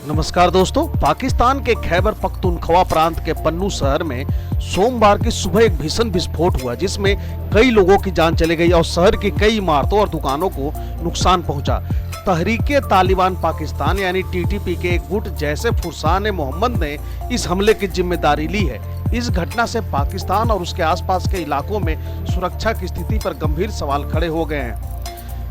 नमस्कार दोस्तों, पाकिस्तान के खैबर पख्तूनख्वा प्रांत के पन्नू शहर में सोमवार की सुबह एक भीषण विस्फोट हुआ जिसमें कई लोगों की जान चली गई और शहर की कई इमारतों और दुकानों को नुकसान पहुंचा। तहरीके तालिबान पाकिस्तान यानी टीटीपी के एक गुट जैसे फुरसान मोहम्मद ने इस हमले की जिम्मेदारी ली है। इस घटना से पाकिस्तान और उसके आसपास के इलाकों में सुरक्षा की स्थिति पर गंभीर सवाल खड़े हो गए हैं।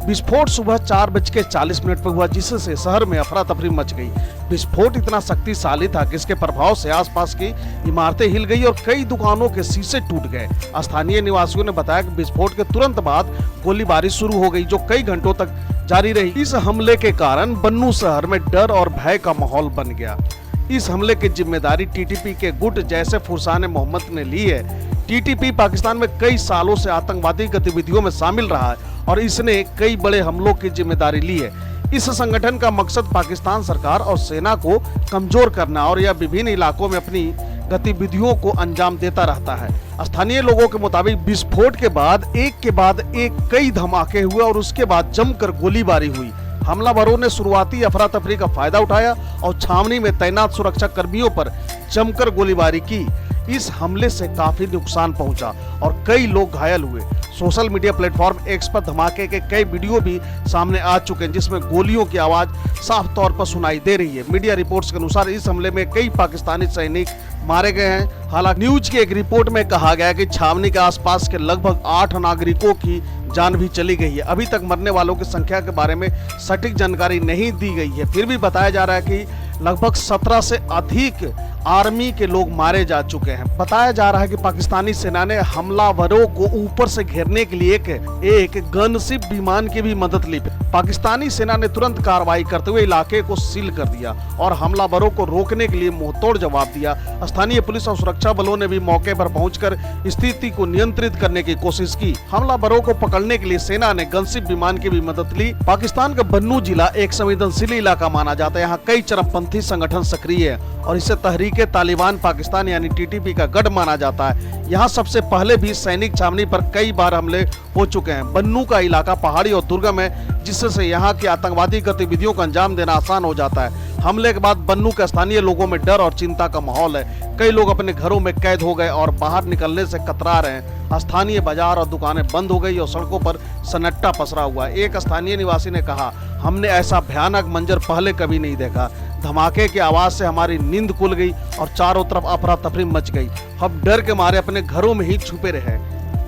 विस्फोट सुबह 4:40 पर हुआ जिससे शहर में अफरा तफरी मच गई। विस्फोट इतना शक्तिशाली था कि इसके प्रभाव से आसपास की इमारतें हिल गई और कई दुकानों के शीशे टूट गए। स्थानीय निवासियों ने बताया कि विस्फोट के तुरंत बाद गोलीबारी शुरू हो गई जो कई घंटों तक जारी रही। इस हमले के कारण पन्नू शहर में डर और भय का माहौल बन गया। इस हमले की जिम्मेदारी टीटीपी के गुट जैसे फुरसान मोहम्मद ने ली है। टीटीपी पाकिस्तान में कई सालों से आतंकवादी गतिविधियों में शामिल रहा है और इसने कई बड़े हमलों की जिम्मेदारी ली है। इस संगठन का मकसद पाकिस्तान सरकार और सेना को कमजोर करना और यह विभिन्न इलाकों में अपनी गतिविधियों को अंजाम देता रहता है। स्थानीय लोगों के मुताबिक विस्फोट के बाद एक कई धमाके हुए और उसके बाद जमकर गोलीबारी हुई। हमलावरों ने शुरुआती अफरा तफरी का फायदा उठाया और छावनी में तैनात सुरक्षा कर्मियों पर जमकर गोलीबारी की। इस हमले से काफी नुकसान पहुंचा और कई लोग घायल हुए। सोशल मीडिया प्लेटफॉर्म एक्स पर धमाके के कई वीडियो भी सामने आ चुके हैं जिसमें गोलियों की आवाज साफ तौर पर सुनाई दे रही है। मीडिया रिपोर्ट्स के अनुसार इस हमले में कई पाकिस्तानी सैनिक मारे गए हैं। हालांकि न्यूज की एक रिपोर्ट में कहा गया है कि छावनी के आसपास के लगभग 8 नागरिकों की जान भी चली गई है। अभी तक मरने वालों की संख्या के बारे में सटीक जानकारी नहीं दी गई है। फिर भी बताया जा रहा है कि लगभग 17 से अधिक आर्मी के लोग मारे जा चुके हैं। बताया जा रहा है कि पाकिस्तानी सेना ने हमलावरों को ऊपर से घेरने के लिए एक गनशिप विमान की भी मदद ली। पाकिस्तानी सेना ने तुरंत कार्रवाई करते हुए इलाके को सील कर दिया और हमलावरों को रोकने के लिए मुंहतोड़ जवाब दिया। स्थानीय पुलिस और सुरक्षा बलों ने भी मौके पर पहुंचकर स्थिति को नियंत्रित करने की कोशिश की। हमलावरों को पकड़ने के लिए सेना ने गनशिप विमान की भी मदद ली। पाकिस्तान का पन्नू जिला एक संवेदनशील इलाका माना जाता है। यहाँ कई चरमपंथी संगठन सक्रिय है और इसे तहरीके तालिबान पाकिस्तान यानी टीटीपी का गढ़ माना जाता है। यहाँ सबसे पहले भी सैनिक छावनी पर कई बार हमले हो चुके हैं। पन्नू का इलाका पहाड़ी और दुर्गम है जिससे यहाँ की आतंकवादी गतिविधियों को अंजाम देना आसान हो जाता है। हमले के बाद पन्नू के स्थानीय लोगों में डर और चिंता का माहौल है। कई लोग अपने घरों में कैद हो गए और बाहर निकलने से कतरा रहे हैं। स्थानीय बाजार और दुकानें बंद हो गई और सड़कों पर सन्नाटा पसरा हुआ। एक स्थानीय निवासी ने कहा, हमने ऐसा भयानक मंजर पहले कभी नहीं देखा। धमाके की आवाज से हमारी नींद खुल गई और चारों तरफ अफरा तफरी मच गई। हम डर के मारे अपने घरों में ही छुपे रहे।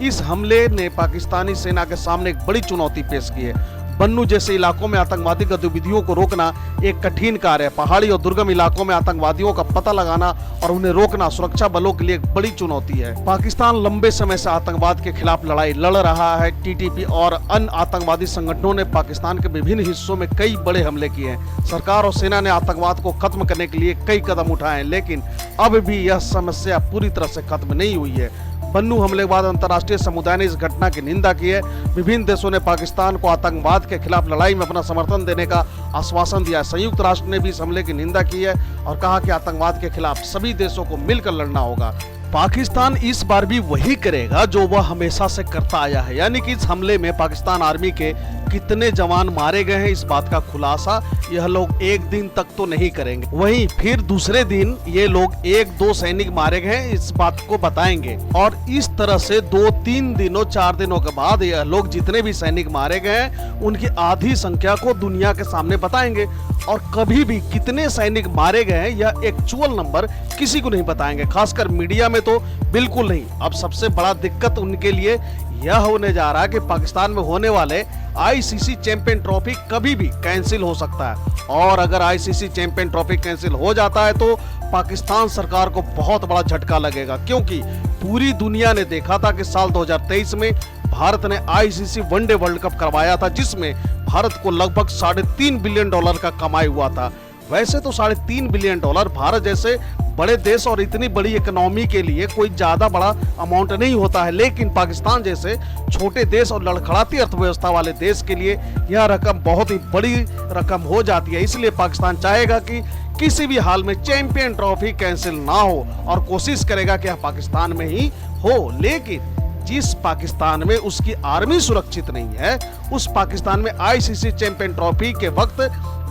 इस हमले ने पाकिस्तानी सेना के सामने एक बड़ी चुनौती पेश की है। पन्नू जैसे इलाकों में आतंकवादी गतिविधियों को रोकना एक कठिन कार्य है। पहाड़ी और दुर्गम इलाकों में आतंकवादियों का पता लगाना और उन्हें रोकना सुरक्षा बलों के लिए एक बड़ी चुनौती है। पाकिस्तान लंबे समय से आतंकवाद के खिलाफ लड़ाई लड़ रहा है। टीटीपी और अन्य आतंकवादी संगठनों ने पाकिस्तान के विभिन्न हिस्सों में कई बड़े हमले किए हैं। सरकार और सेना ने आतंकवाद को खत्म करने के लिए कई कदम उठाए हैं, लेकिन अब भी यह समस्या पूरी तरह से खत्म नहीं हुई है। पन्नू हमले के बाद अंतर्राष्ट्रीय समुदाय ने इस घटना की निंदा की है। विभिन्न देशों ने पाकिस्तान को आतंकवाद के खिलाफ लड़ाई में अपना समर्थन देने का आश्वासन दिया है। संयुक्त राष्ट्र ने भी इस हमले की निंदा की है और कहा कि आतंकवाद के खिलाफ सभी देशों को मिलकर लड़ना होगा। पाकिस्तान इस बार भी वही करेगा जो वह हमेशा से करता आया है, यानी कि इस हमले में पाकिस्तान आर्मी के कितने जवान मारे गए हैं इस बात का खुलासा यह लोग एक दिन तक तो नहीं करेंगे। वहीं फिर दूसरे दिन ये लोग 1-2 सैनिक मारे गए हैं इस बात को बताएंगे और इस तरह से 2-3 दिनों 4 दिनों के बाद यह लोग जितने भी सैनिक मारे गए हैं उनकी आधी संख्या को दुनिया के सामने बताएंगे और कभी भी कितने सैनिक मारे गए हैं यह एक्चुअल नंबर किसी को नहीं बताएंगे, खासकर मीडिया में तो बिल्कुल नहीं। अब सबसे बड़ा दिक्कत उनके लिए यह होने जा रहा है कि पाकिस्तान में होने वाले आईसीसी चैंपियन ट्रॉफी कभी भी कैंसिल हो सकता है और अगर आईसीसी चैंपियन ट्रॉफी कैंसिल हो जाता है तो पाकिस्तान सरकार को बहुत बड़ा झटका लगेगा, क्योंकि पूरी दुनिया ने देखा था कि साल 2023 में भारत ने आईसीसी वनडे वर्ल्ड कप करवाया था जिसमें भारत को लगभग $3.5 बिलियन का कमाई हुआ था। वैसे तो $3.5 बिलियन भारत जैसे बड़े देश और इतनी बड़ी इकोनॉमी के लिए कोई ज्यादा बड़ा अमाउंट नहीं होता है, लेकिन पाकिस्तान जैसे छोटे देश और लड़खड़ाती अर्थव्यवस्था वाले देश के लिए यह रकम बहुत ही बड़ी रकम हो जाती है। इसलिए पाकिस्तान चाहेगा कि किसी भी हाल में चैंपियन ट्रॉफी कैंसिल ना हो और कोशिश करेगा कि यह पाकिस्तान में ही हो। लेकिन जिस पाकिस्तान में उसकी आर्मी सुरक्षित नहीं है, उस पाकिस्तान में आईसीसी चैंपियन ट्रॉफी के वक्त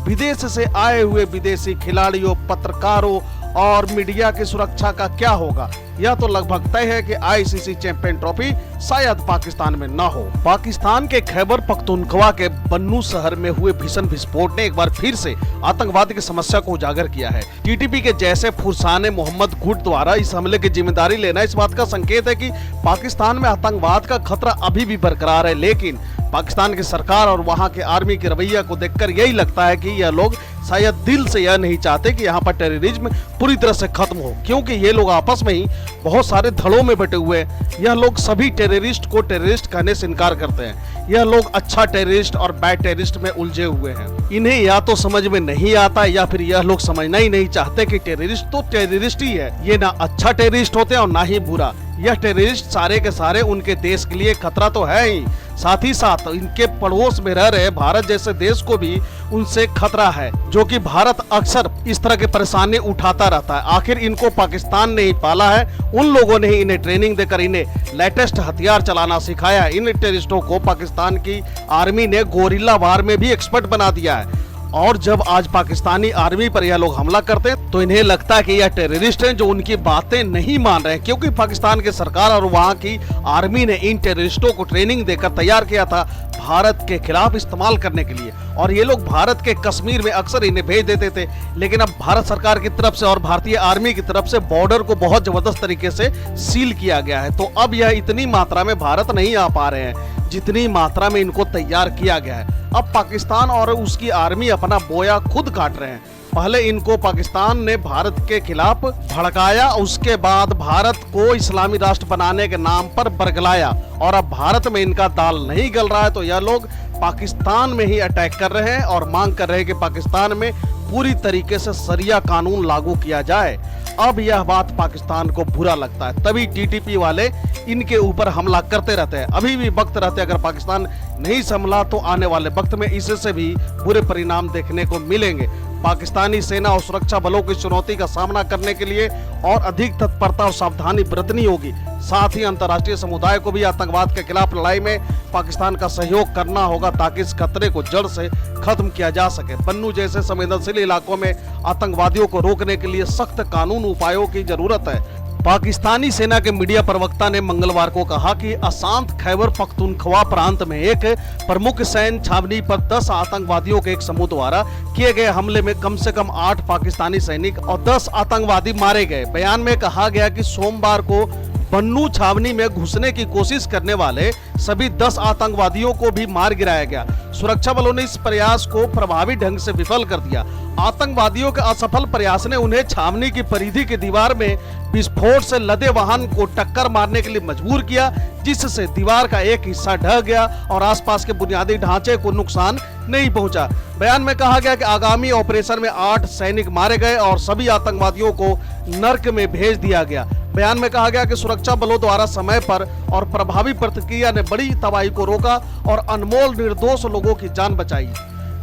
विदेश से आए हुए विदेशी खिलाड़ियों, पत्रकारों और मीडिया की सुरक्षा का क्या होगा? यह तो लगभग तय है कि आईसीसी चैंपियन ट्रॉफी शायद पाकिस्तान में न हो। पाकिस्तान के खैबर पख्तूनख्वा के बन्नू शहर में हुए भीषण विस्फोट ने एक बार फिर से आतंकवाद की समस्या को उजागर किया है। टीटीपी के जैसे फुरसाने मोहम्मद गुट द्वारा इस हमले की जिम्मेदारी लेना इस बात का संकेत है कि पाकिस्तान में आतंकवाद का खतरा अभी भी बरकरार है। लेकिन पाकिस्तान की सरकार और वहां के आर्मी के रवैया को देखकर यही लगता है कि यह लोग शायद दिल से यह नहीं चाहते कि यहाँ पर टेररिज्म पूरी तरह से खत्म हो, क्योंकि ये लोग आपस में ही बहुत सारे धड़ों में बटे हुए हैं। यह लोग सभी टेररिस्ट को टेररिस्ट कहने से इनकार करते हैं। यह लोग अच्छा टेररिस्ट और बैड टेररिस्ट में उलझे हुए हैं। इन्हें या तो समझ में नहीं आता या फिर यह लोग समझना ही नहीं चाहते कि टेररिस्ट तो टेररिस्ट ही है। ये ना अच्छा टेररिस्ट होते हैं और ना ही बुरा। यह टेररिस्ट सारे के सारे उनके देश के लिए खतरा तो है ही, साथ ही साथ इनके पड़ोस में रह रहे भारत जैसे देश को भी उनसे खतरा है, जो कि भारत अक्सर इस तरह की परेशानी उठाता रहता है। आखिर इनको पाकिस्तान ने ही पाला है, उन लोगों ने ही इन्हें ट्रेनिंग देकर इन्हें लेटेस्ट हथियार चलाना सिखाया। इन टेररिस्टों को पाकिस्तान की आर्मी ने गोरिल्ला वार में भी एक्सपर्ट बना दिया है। और जब आज पाकिस्तानी आर्मी पर यह लोग हमला करते हैं तो इन्हें लगता है कि यह टेररिस्ट हैं जो उनकी बातें नहीं मान रहे हैं, क्योंकि पाकिस्तान की सरकार और वहां की आर्मी ने इन टेररिस्टों को ट्रेनिंग देकर तैयार किया था भारत के खिलाफ इस्तेमाल करने के लिए। और ये लोग भारत के कश्मीर में अक्सर इन्हें भेज देते थे, लेकिन अब भारत सरकार की तरफ से और भारतीय आर्मी की तरफ से बॉर्डर को बहुत जबरदस्त तरीके से सील किया गया है। तो अब यह इतनी मात्रा में भारत नहीं आ पा रहे हैं जितनी मात्रा में इनको तैयार किया गया है। अब पाकिस्तान और उसकी आर्मी अपना बोया खुद काट रहे हैं। पहले इनको पाकिस्तान ने भारत के खिलाफ भड़काया, उसके बाद भारत को इस्लामी राष्ट्र बनाने के नाम पर बरगलाया, और अब भारत में इनका दाल नहीं गल रहा है तो यह लोग पाकिस्तान में ही अटैक कर रहे हैं और मांग कर रहे हैं कि पाकिस्तान में पूरी तरीके से शरिया कानून लागू किया जाए। अब यह बात पाकिस्तान को बुरा लगता है, तभी टीटीपी वाले इनके ऊपर हमला करते रहते हैं। अभी भी वक्त रहते अगर पाकिस्तान नहीं संभला तो आने वाले वक्त में इससे भी बुरे परिणाम देखने को मिलेंगे। पाकिस्तानी सेना और सुरक्षा बलों की चुनौती का सामना करने के लिए और अधिक तत्परता और सावधानी बरतनी होगी। साथ ही अंतर्राष्ट्रीय समुदाय को भी आतंकवाद के खिलाफ लड़ाई में पाकिस्तान का सहयोग करना होगा, ताकि इस खतरे को जड़ से खत्म किया जा सके। बन्नू जैसे संवेदनशील इलाकों में आतंकवादियों को रोकने के लिए सख्त कानून उपायों की जरूरत है। पाकिस्तानी सेना के मीडिया प्रवक्ता ने मंगलवार को कहा कि अशांत खैबर पख्तूनख्वा प्रांत में एक प्रमुख सैन्य छावनी पर 10 आतंकवादियों के एक समूह द्वारा किए गए हमले में कम से कम 8 पाकिस्तानी सैनिक और 10 आतंकवादी मारे गए। बयान में कहा गया कि सोमवार को बन्नू छावनी में घुसने की कोशिश करने वाले सभी 10 आतंकवादियों को भी मार गिराया गया। सुरक्षा बलों ने इस प्रयास को प्रभावी ढंग से विफल कर दिया। आतंकवादियों के असफल प्रयास ने उन्हें छावनी की परिधि की दीवार में विस्फोट से लदे वाहन को टक्कर मारने के लिए मजबूर किया, जिससे दीवार का एक हिस्सा ढह गया और आसपास के बुनियादी ढांचे को नुकसान नहीं पहुंचा। बयान में कहा गया कि आगामी ऑपरेशन में 8 सैनिक मारे गए और सभी आतंकवादियों को नर्क में भेज दिया गया। बयान में कहा गया कि सुरक्षा बलों द्वारा समय पर और प्रभावी प्रतिक्रिया ने बड़ी तबाही को रोका और अनमोल निर्दोष लोगों की जान बचाई।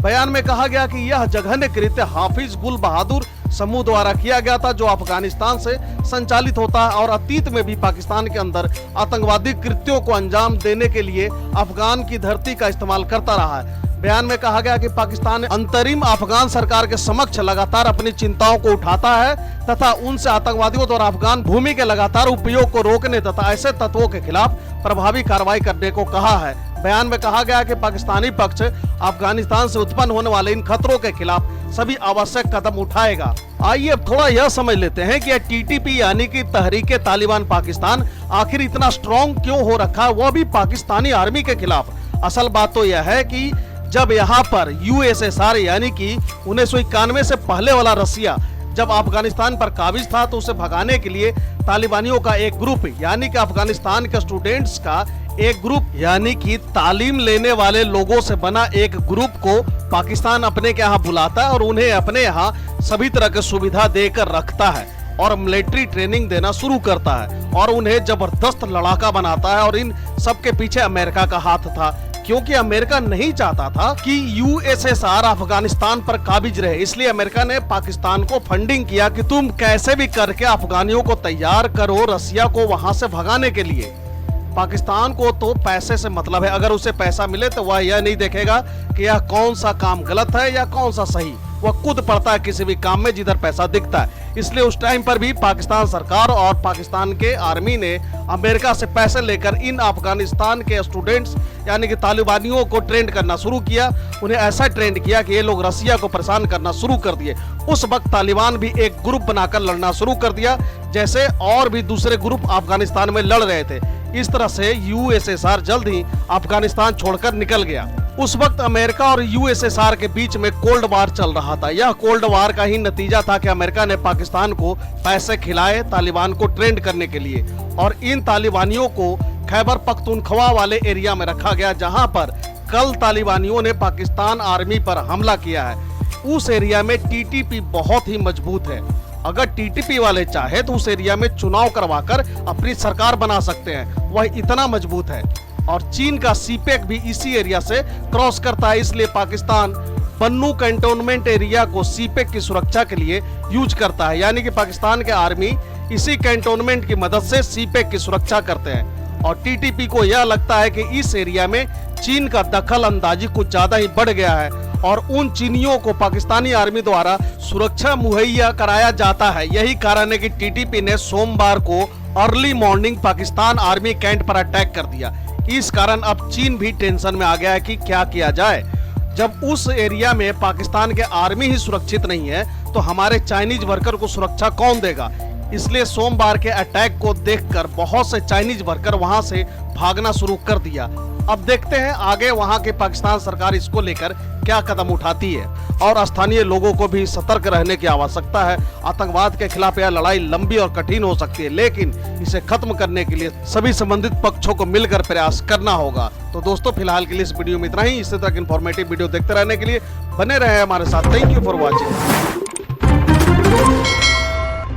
बयान में कहा गया कि यह जघन्य कृत्य हाफिज गुल बहादुर समूह द्वारा किया गया था, जो अफगानिस्तान से संचालित होता है और अतीत में भी पाकिस्तान के अंदर आतंकवादी कृत्यों को अंजाम देने के लिए अफगान की धरती का इस्तेमाल करता रहा है। बयान में कहा गया कि पाकिस्तान अंतरिम अफगान सरकार के समक्ष लगातार अपनी चिंताओं को उठाता है तथा उनसे आतंकवादियों द्वारा अफगान भूमि के लगातार उपयोग को रोकने तथा ऐसे तत्वों के खिलाफ प्रभावी कार्रवाई करने को कहा है। बयान में कहा गया कि पाकिस्तानी पक्ष अफगानिस्तान से उत्पन्न होने वाले इन खतरों के खिलाफ सभी आवश्यक कदम उठाएगा। आइए अब थोड़ा यह समझ लेते हैं कि टीटीपी यानी कि तहरीके तालिबान पाकिस्तान आखिर इतना स्ट्रॉन्ग क्यों हो रखा है, वह भी पाकिस्तानी आर्मी के खिलाफ। असल बात तो यह है कि जब यहाँ पर यूएसएसआर यानी कि 1991 से पहले वाला रसिया जब अफगानिस्तान पर काबिज था, तो उसे भगाने के लिए तालिबानियों का एक ग्रुप यानी कि अफगानिस्तान के स्टूडेंट्स का एक ग्रुप यानी कि तालीम लेने वाले लोगों से बना एक ग्रुप को पाकिस्तान अपने के यहाँ बुलाता है और उन्हें अपने यहाँ सभी तरह की सुविधा देकर रखता है और मिलिट्री ट्रेनिंग देना शुरू करता है और उन्हें जबरदस्त लड़ाका बनाता है। और इन सबके पीछे अमेरिका का हाथ था, क्योंकि अमेरिका नहीं चाहता था कि यूएसएसआर अफगानिस्तान पर काबिज रहे। इसलिए अमेरिका ने पाकिस्तान को फंडिंग किया कि तुम कैसे भी करके अफगानियों को तैयार करो रसिया को वहां से भगाने के लिए। पाकिस्तान को तो पैसे से मतलब है। अगर उसे पैसा मिले तो वह यह नहीं देखेगा कि यह कौन सा काम गलत है या कौन सा सही, वह कूद पड़ता है किसी भी काम में जिधर पैसा दिखता है। इसलिए उस टाइम पर भी पाकिस्तान सरकार और पाकिस्तान के आर्मी ने अमेरिका से पैसे लेकर इन अफगानिस्तान के स्टूडेंट्स यानी कि तालिबानियों को ट्रेंड करना शुरू किया। उन्हें ऐसा ट्रेंड किया कि ये लोग रसिया को परेशान करना शुरू कर दिए। उस वक्त तालिबान भी एक ग्रुप बनाकर लड़ना शुरू कर दिया, जैसे और भी दूसरे ग्रुप अफगानिस्तान में लड़ रहे थे। इस तरह से यूएसएसआर जल्द ही अफगानिस्तान छोड़कर निकल गया। उस वक्त अमेरिका और यूएसएसआर के बीच में कोल्ड वार चल रहा था। यह कोल्ड वार का ही नतीजा था कि अमेरिका ने पाकिस्तान को पैसे खिलाए तालिबान को ट्रेंड करने के लिए, और इन तालिबानियों को खैबर पख्तूनख्वा वाले एरिया में रखा गया, जहां पर कल तालिबानियों ने पाकिस्तान आर्मी पर हमला किया है। उस एरिया में टीटीपी बहुत ही मजबूत है। अगर टीटीपी वाले चाहे तो उस एरिया में चुनाव करवाकर अपनी सरकार बना सकते हैं, वह इतना मजबूत है। और चीन का सीपेक भी इसी एरिया से क्रॉस करता है, इसलिए पाकिस्तान पन्नू कैंटोनमेंट एरिया को सीपेक की सुरक्षा के लिए यूज करता है। यानी कि पाकिस्तान के आर्मी इसी कैंटोनमेंट की मदद से सीपेक की सुरक्षा करते हैं। और टीटीपी को यह लगता है कि इस एरिया में चीन का दखल अंदाजी कुछ ज्यादा ही बढ़ गया है और उन चीनियों को पाकिस्तानी आर्मी द्वारा सुरक्षा मुहैया कराया जाता है। यही कारण है कि टीटीपी ने सोमवार को early morning Pakistan army cantt पर अटैक कर दिया। इस कारण अब चीन भी टेंशन में आ गया है कि क्या किया जाए। जब उस एरिया में पाकिस्तान के आर्मी ही सुरक्षित नहीं है तो हमारे चाइनीज वर्कर को सुरक्षा कौन देगा। इसलिए सोमवार के अटैक को देखकर बहुत से चाइनीज वर्कर वहां से भागना शुरू कर दिया। अब देखते हैं आगे वहां के पाकिस्तान सरकार इसको लेकर क्या कदम उठाती है, और स्थानीय लोगों को भी सतर्क रहने की आवश्यकता है। आतंकवाद के खिलाफ यह लड़ाई लंबी और कठिन हो सकती है, लेकिन इसे खत्म करने के लिए सभी संबंधित पक्षों को मिलकर प्रयास करना होगा। तो दोस्तों फिलहाल के लिए इस वीडियो में इतना ही। इसी तरह की इंफॉर्मेटिव वीडियो देखते रहने के लिए बने रहे हमारे साथ। Thank you for watching.